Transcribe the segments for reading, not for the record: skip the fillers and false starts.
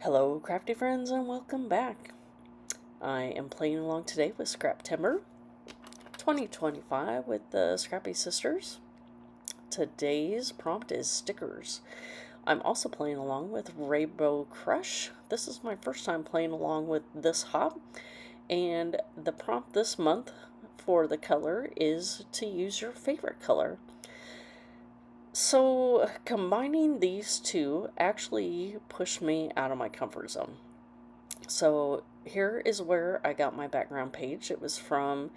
Hello, crafty friends, and welcome back. I am playing along today with Scraptember 2025 with the Scrappy Sisters. Today's prompt is stickers. I'm also playing along with Rainbow Crush. This is my first time playing along with this hop, and the prompt this month for the color is to use your favorite color. So, combining these two actually pushed me out of my comfort zone. So, here is where I got my background page. It was from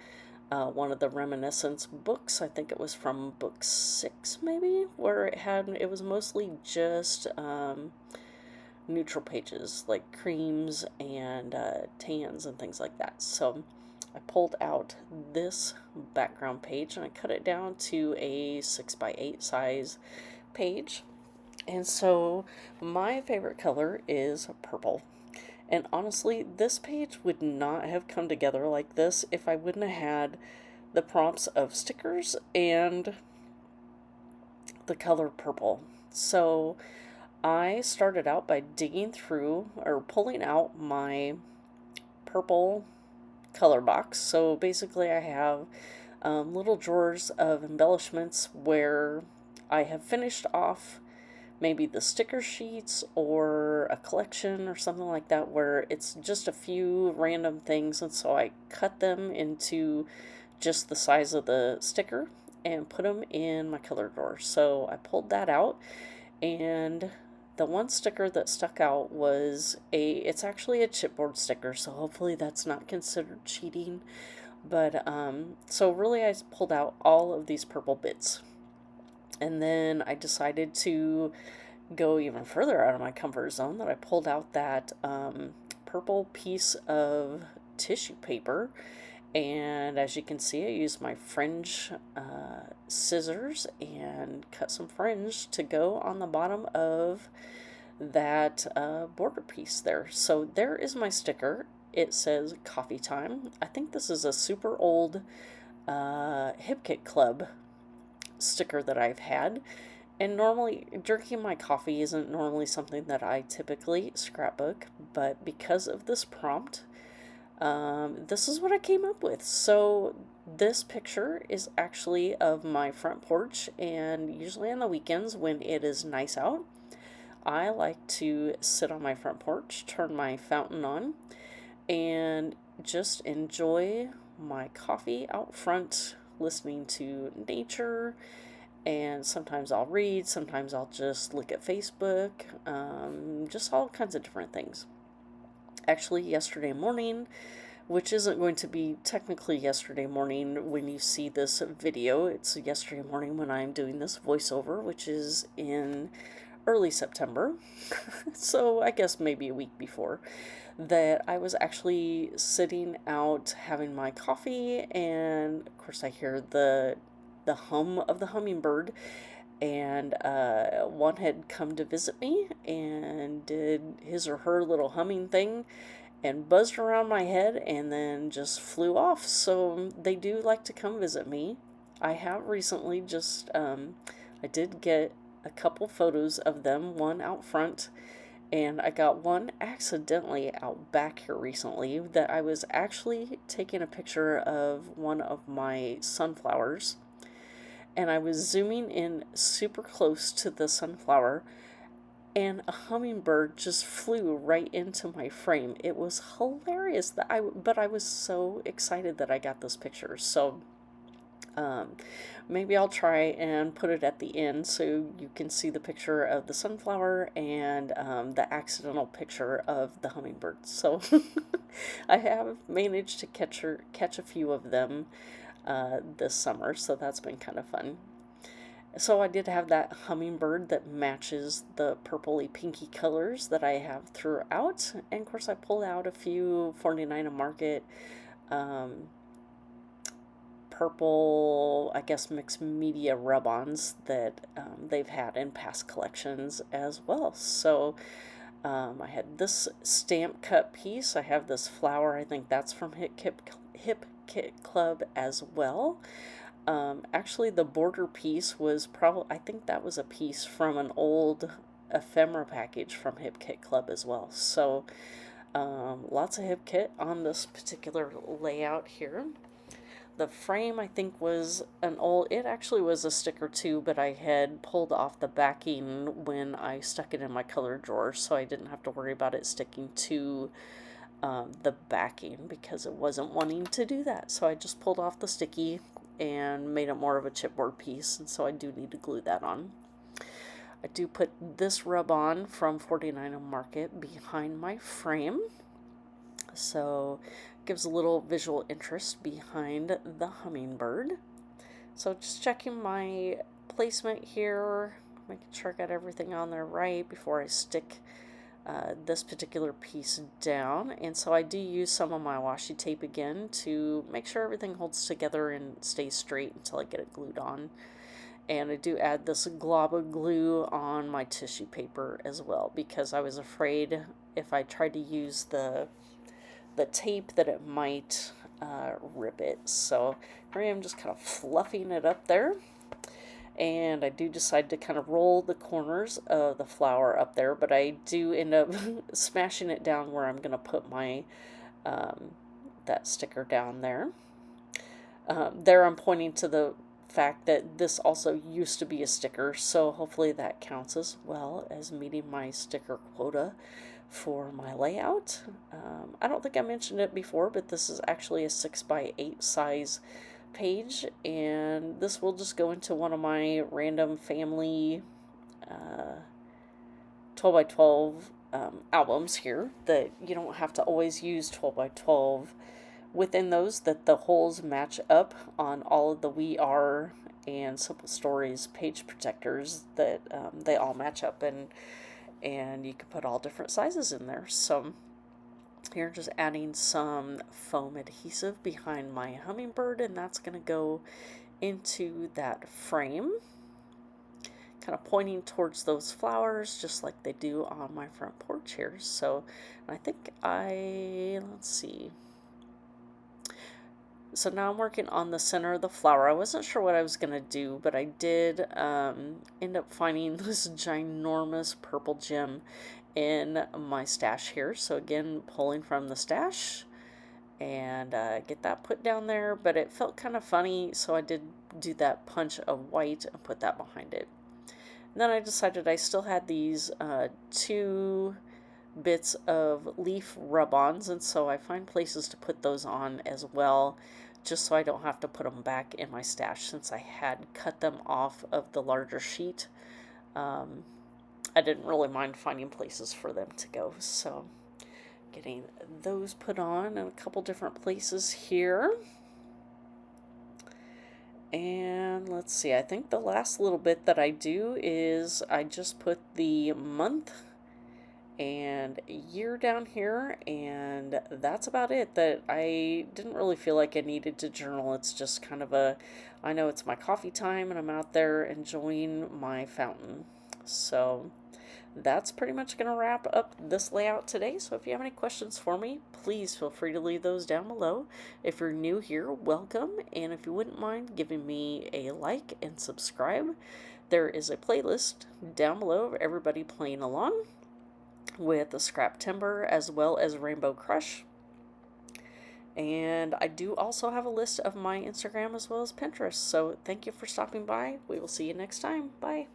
one of the reminiscence books. I think it was from book 6, maybe, where it was mostly just neutral pages like creams and tans and things like that. So, I pulled out this background page and I cut it down to a 6x8 size page. And so my favorite color is purple. And honestly, this page would not have come together like this if I wouldn't have had the prompts of stickers and the color purple. So I started out by digging through or pulling out my purple color box. So basically I have little drawers of embellishments where I have finished off maybe the sticker sheets or a collection or something like that, where it's just a few random things, and so I cut them into just the size of the sticker and put them in my color drawer. So I pulled that out, and the one sticker that stuck out was it's actually a chipboard sticker, so hopefully that's not considered cheating. But so really I pulled out all of these purple bits, and then I decided to go even further out of my comfort zone, that I pulled out that purple piece of tissue paper. And as you can see, I used my fringe scissors and cut some fringe to go on the bottom of that border piece there. So there is my sticker. It says coffee time. I think this is a super old Hip Kit Club sticker that I've had. And normally, drinking my coffee isn't normally something that I typically scrapbook, but because of this prompt, this is what I came up with. So this picture is actually of my front porch, and usually on the weekends when it is nice out, I like to sit on my front porch, turn my fountain on, and just enjoy my coffee out front, listening to nature. And sometimes I'll read, sometimes I'll just look at Facebook, just all kinds of different things. Actually, yesterday morning, which isn't going to be technically yesterday morning when you see this video, it's yesterday morning when I'm doing this voiceover, which is in early September, so I guess maybe a week before, that I was actually sitting out having my coffee, and of course I hear the hum of the hummingbird, and one had come to visit me and did his or her little humming thing and buzzed around my head and then just flew off. So they do like to come visit me. I have recently just I did get a couple photos of them, one out front, and I got one accidentally out back here recently, that I was actually taking a picture of one of my sunflowers, and I was zooming in super close to the sunflower, and a hummingbird just flew right into my frame. It was hilarious but I was so excited that I got this picture. So maybe I'll try and put it at the end so you can see the picture of the sunflower and the accidental picture of the hummingbird. So I have managed to catch a few of them this summer, so that's been kind of fun. So I did have that hummingbird that matches the purpley pinky colors that I have throughout. And of course I pulled out a few 49 Market purple, I guess, mixed media rub-ons that they've had in past collections as well. So I had this stamp cut piece. I have this flower. I think that's from Hip Kit Club as well. Actually, the border piece was I think that was a piece from an old ephemera package from Hip Kit Club as well. So lots of Hip Kit on this particular layout here. The frame, I think, was it actually was a sticker too, but I had pulled off the backing when I stuck it in my color drawer, so I didn't have to worry about it sticking to the backing because it wasn't wanting to do that. So I just pulled off the sticky and made it more of a chipboard piece, and so I do need to glue that on. I do put this rub on from 49 Market behind my frame, so it gives a little visual interest behind the hummingbird. So just checking my placement here, making sure I got everything on there right before I stick this particular piece down. And so I do use some of my washi tape again to make sure everything holds together and stays straight until I get it glued on. And I do add this glob of glue on my tissue paper as well, because I was afraid if I tried to use the tape that it might rip it. So here I am just kind of fluffing it up there. And I do decide to kind of roll the corners of the flower up there, but I do end up smashing it down where I'm going to put my that sticker down there. There I'm pointing to the fact that this also used to be a sticker, so hopefully that counts as well as meeting my sticker quota for my layout. I don't think I mentioned it before, but this is actually a 6x8 size page, and this will just go into one of my random family 12x12 albums here, that you don't have to always use 12x12 within those, that the holes match up on all of the We Are and Simple Stories page protectors, that they all match up, and you can put all different sizes in there. So here, just adding some foam adhesive behind my hummingbird, and that's going to go into that frame, kind of pointing towards those flowers just like they do on my front porch here. So I think let's see. So now I'm working on the center of the flower. I wasn't sure what I was going to do, but I did end up finding this ginormous purple gem in my stash here. So again, pulling from the stash and get that put down there, but it felt kind of funny, so I did do that punch of white and put that behind it. And then I decided I still had these 2 bits of leaf rub-ons, and so I find places to put those on as well, just so I don't have to put them back in my stash, since I had cut them off of the larger sheet. I didn't really mind finding places for them to go, so getting those put on in a couple different places here. And let's see, I think the last little bit that I do is I just put the month and year down here, and that's about it. That I didn't really feel like I needed to journal. It's just kind of I know it's my coffee time and I'm out there enjoying my fountain. So that's pretty much going to wrap up this layout today. So if you have any questions for me, please feel free to leave those down below. If you're new here, welcome. And if you wouldn't mind giving me a like and subscribe, there is a playlist down below of everybody playing along with the Scraptember as well as Rainbow Crush. And I do also have a list of my Instagram as well as Pinterest. So thank you for stopping by. We will see you next time. Bye.